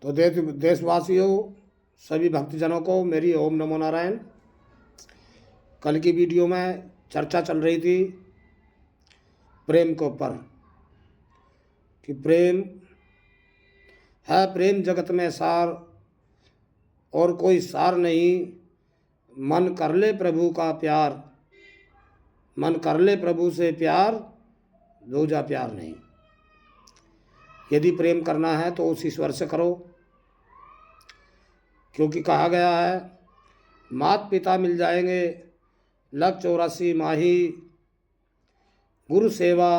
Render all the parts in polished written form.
तो देशवासियों, सभी भक्तजनों को मेरी ओम नमो नारायण। कल की वीडियो में चर्चा चल रही थी प्रेम के ऊपर कि प्रेम है, प्रेम जगत में सार और कोई सार नहीं। मन कर ले प्रभु का प्यार, मन कर ले प्रभु से प्यार, दूजा प्यार नहीं। यदि प्रेम करना है तो उस ईश्वर से करो, क्योंकि कहा गया है मात पिता मिल जाएंगे लग 84 माही, गुरु सेवा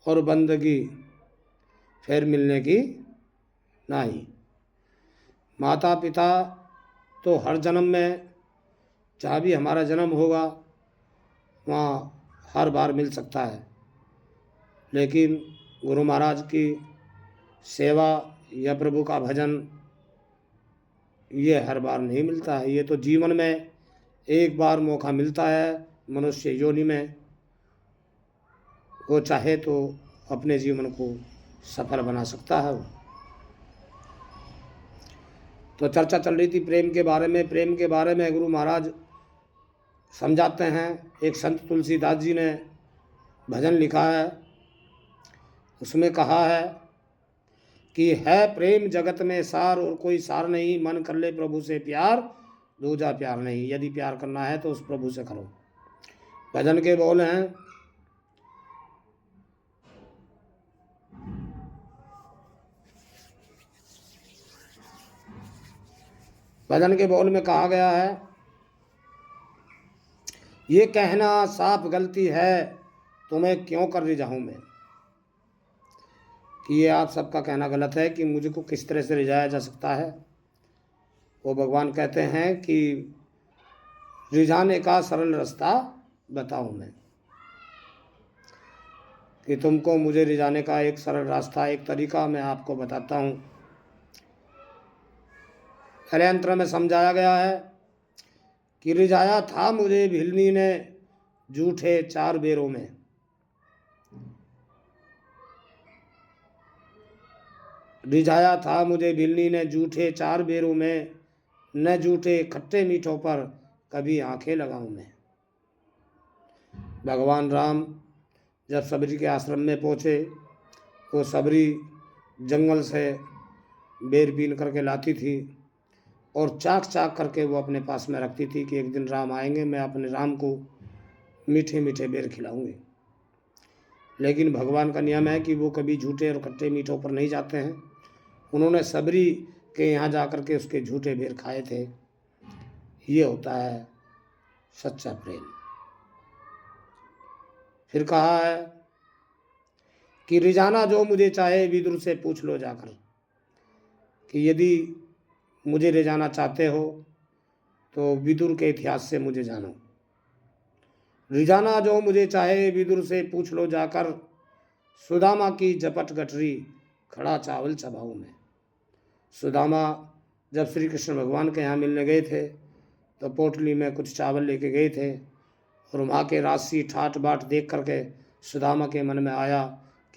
और बंदगी फिर मिलने की नहीं। माता पिता तो हर जन्म में, जहाँ भी हमारा जन्म होगा वहाँ हर बार मिल सकता है, लेकिन गुरु महाराज की सेवा या प्रभु का भजन ये हर बार नहीं मिलता है। ये तो जीवन में एक बार मौका मिलता है मनुष्य योनि में, वो चाहे तो अपने जीवन को सफल बना सकता है। तो चर्चा चल रही थी प्रेम के बारे में। प्रेम के बारे में गुरु महाराज समझाते हैं। एक संत तुलसीदास जी ने भजन लिखा है, उसमें कहा है कि है प्रेम जगत में सार और कोई सार नहीं। मन कर ले प्रभु से प्यार, दूजा प्यार नहीं। यदि प्यार करना है तो उस प्रभु से करो। भजन के बोल हैं, भजन के बोल में कहा गया है, ये कहना साफ गलती है तुम्हें क्यों कर रिझाऊं मैं। कि ये आप सबका कहना गलत है कि मुझे को किस तरह से रिझाया जा सकता है। वो भगवान कहते हैं कि रिझाने का सरल रास्ता बताऊं मैं, कि तुमको मुझे रिझाने का एक सरल रास्ता, एक तरीका मैं आपको बताता हूँ। पहले अंतर में समझाया गया है कि रिझाया था मुझे भिलनी ने झूठे 4 बेरों में। रिझाया था मुझे भिलनी ने झूठे 4 बेरों में, न झूठे खट्टे मीठों पर कभी आंखें लगाऊं मैं। भगवान राम जब सबरी के आश्रम में पहुँचे, वो सबरी जंगल से बेर बीन करके लाती थी और चाक चाक करके वो अपने पास में रखती थी कि एक दिन राम आएंगे, मैं अपने राम को मीठे मीठे बेर खिलाऊंगी। लेकिन भगवान का नियम है कि वो कभी झूठे और खट्टे मीठों पर नहीं जाते हैं। उन्होंने सबरी के यहाँ जा कर के उसके झूठे बेर खाए थे। ये होता है सच्चा प्रेम। फिर कहा है कि रिझाना जो मुझे चाहे विदुर से पूछ लो जाकर, कि यदि मुझे रिझाना चाहते हो तो विदुर के इतिहास से मुझे जानो। रिझाना जो मुझे चाहे विदुर से पूछ लो जाकर, सुदामा की झपट गठरी खड़ा चावल चबाऊं मैं। सुदामा जब श्री कृष्ण भगवान के यहाँ मिलने गए थे तो पोटली में कुछ चावल लेके गए थे, और वहाँ के राशि ठाट बाट देख करके सुदामा के मन में आया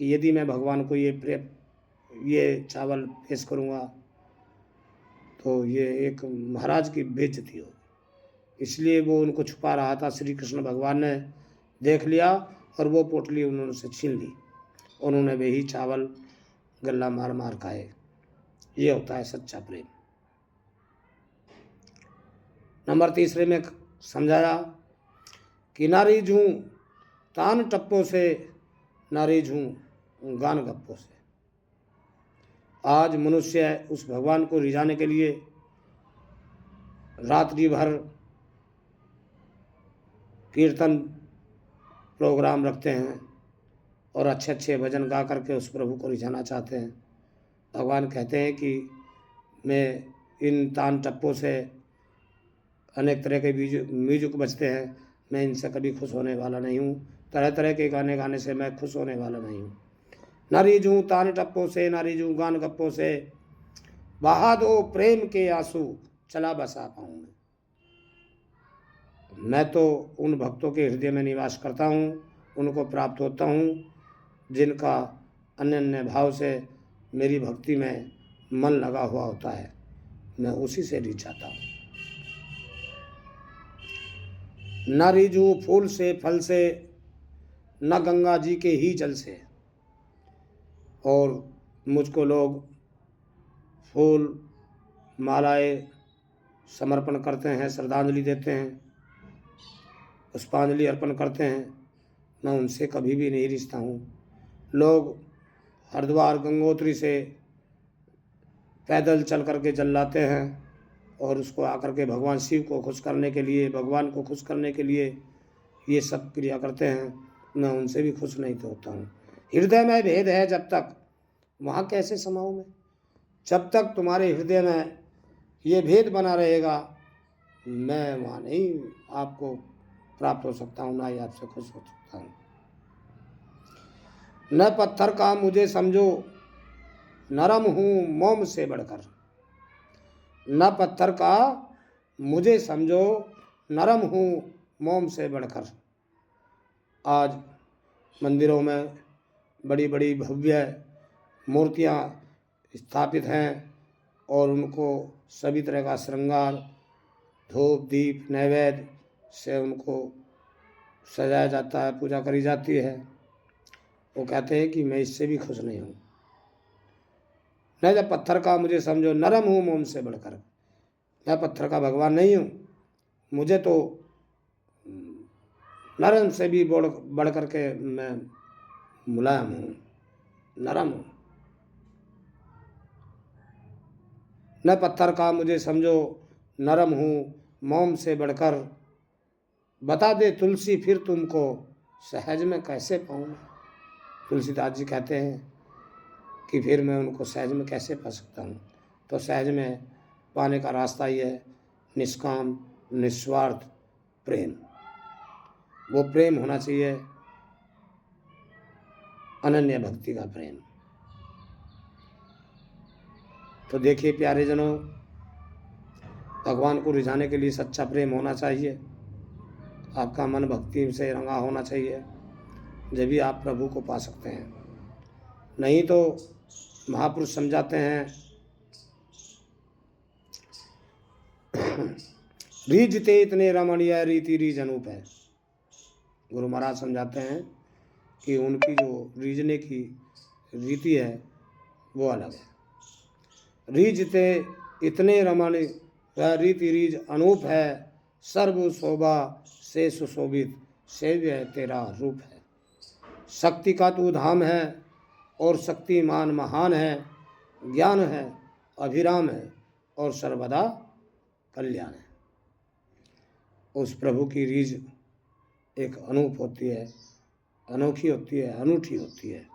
कि यदि मैं भगवान को ये चावल पेश करूँगा तो ये एक महाराज की बेइज्जती हो। इसलिए वो उनको छुपा रहा था। श्री कृष्ण भगवान ने देख लिया और वो पोटली उन्होंने से छीन ली। उन्होंने वही चावल गल्ला मार मार खाए। ये होता है सच्चा प्रेम। नंबर 3 में समझाया कि नारी जूं तान टप्पों से, नारी जूं गान गप्पों से। आज मनुष्य उस भगवान को रिझाने के लिए रात्रि भर कीर्तन प्रोग्राम रखते हैं और अच्छे अच्छे भजन गा करके उस प्रभु को रिझाना चाहते हैं। भगवान कहते हैं कि मैं इन तान टप्पों से, अनेक तरह के म्यूजिक बजते हैं, मैं इनसे कभी खुश होने वाला नहीं हूँ। तरह तरह के गाने गाने से मैं खुश होने वाला नहीं हूँ। नारी जूं तान टप्पों से, नारी जूं गान गप्पों से, बहा दो प्रेम के आंसू चला बसा पाऊँ मैं तो उन भक्तों के हृदय में निवास करता हूँ, उनको प्राप्त होता हूँ जिनका अनन्य भाव से मेरी भक्ति में मन लगा हुआ होता है, मैं उसी से रीझ जाता हूँ। न रीझूं फूल से फल से, न गंगा जी के ही जल से। और मुझको लोग फूल मालाएं समर्पण करते हैं, श्रद्धांजलि देते हैं, पुष्पांजलि अर्पण करते हैं, मैं उनसे कभी भी नहीं रिश्ता हूँ। लोग हरिद्वार गंगोत्री से पैदल चल करके जल लाते हैं और उसको आकर के भगवान शिव को खुश करने के लिए, भगवान को खुश करने के लिए ये सब क्रिया करते हैं, मैं उनसे भी खुश नहीं तो होता हूँ। हृदय में भेद है जब तक, वहाँ कैसे समाऊँ मैं? जब तक तुम्हारे हृदय में ये भेद बना रहेगा, मैं वहाँ नहीं आपको प्राप्त हो सकता हूँ, ना ही आपसे खुश हो सकता हूँ। न पत्थर का मुझे समझो, नरम हूँ मोम से बढ़कर। न पत्थर का मुझे समझो, नरम हूँ मोम से बढ़कर। आज मंदिरों में बड़ी बड़ी भव्य मूर्तियाँ स्थापित हैं और उनको सभी तरह का श्रृंगार, धूप दीप नैवेद्य से उनको सजाया जाता है, पूजा करी जाती है। वो कहते हैं कि मैं इससे भी खुश नहीं हूँ। न जब पत्थर का मुझे समझो, नरम हूँ मोम से बढ़कर। मैं पत्थर का भगवान नहीं हूँ, मुझे तो नरम से भी बढ़ करके मैं मुलायम हूँ, नरम हूँ। न पत्थर का मुझे समझो, नरम हूँ मोम से बढ़कर। बता दे तुलसी फिर तुमको, सहज में कैसे पाऊँ। तुलसीदास जी कहते हैं कि फिर मैं उनको सहज में कैसे पा सकता हूँ। तो सहज में पाने का रास्ता ही है निष्काम निस्वार्थ प्रेम। वो प्रेम होना चाहिए, अनन्य भक्ति का प्रेम। तो देखिए प्यारे जनों, भगवान को रिझाने के लिए सच्चा प्रेम होना चाहिए, आपका मन भक्ति से रंगा होना चाहिए, जब भी आप प्रभु को पा सकते हैं। नहीं तो महापुरुष समझाते हैं, रीझते इतने रमणीय रीति रीझ अनूप है। गुरु महाराज समझाते हैं कि उनकी जो रीझने की रीति है वो अलग है। रीझते इतने रमणीय रीति रीझ अनूप है, सर्व शोभा से सुशोभित सेव्य तेरा रूप है। शक्ति का तू धाम है और शक्तिमान महान है, ज्ञान है अभिराम है और सर्वदा कल्याण है। उस प्रभु की रीझ एक अनूप होती है, अनोखी होती है, अनूठी होती है।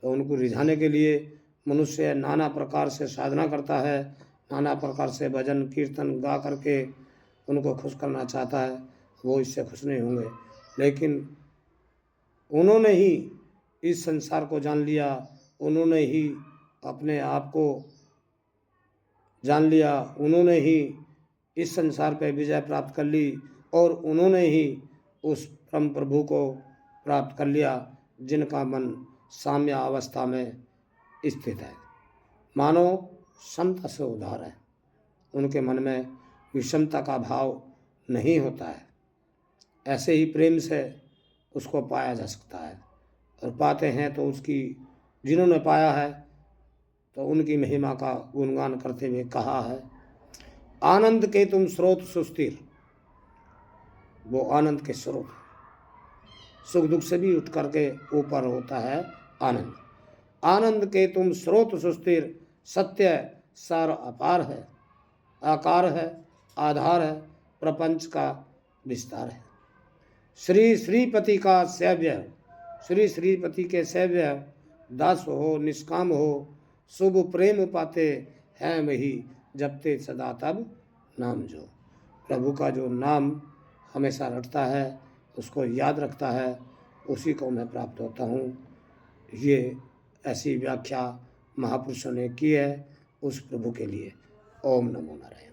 तो उनको रिझाने के लिए मनुष्य नाना प्रकार से साधना करता है, नाना प्रकार से भजन कीर्तन गा करके उनको खुश करना चाहता है, वो इससे खुश नहीं होंगे। लेकिन उन्होंने ही इस संसार को जान लिया, उन्होंने ही अपने आप को जान लिया, उन्होंने ही इस संसार पर विजय प्राप्त कर ली और उन्होंने ही उस परम प्रभु को प्राप्त कर लिया जिनका मन साम्य अवस्था में स्थित है। मानो समता से उधार है, उनके मन में विषमता का भाव नहीं होता है। ऐसे ही प्रेम से उसको पाया जा सकता है और पाते हैं तो उसकी, जिन्होंने पाया है तो उनकी महिमा का गुणगान करते हुए कहा है, आनंद के तुम स्रोत सुस्थिर। वो आनंद के स्रोत, सुख दुख से भी उठ करके ऊपर होता है आनंद। आनंद के तुम स्रोत सुस्थिर, सत्य सार अपार है, आकार है, आधार है, प्रपंच का विस्तार है। श्री श्रीपति का सेव्य, श्री श्रीपति के सेव्य दास हो, निष्काम हो, शुभ प्रेम पाते हैं वही, जपते सदा तब नाम जो। प्रभु का जो नाम हमेशा रटता है, उसको याद रखता है, उसी को मैं प्राप्त होता हूँ। ये ऐसी व्याख्या महापुरुषों ने की है उस प्रभु के लिए। ओम नमो नारायण।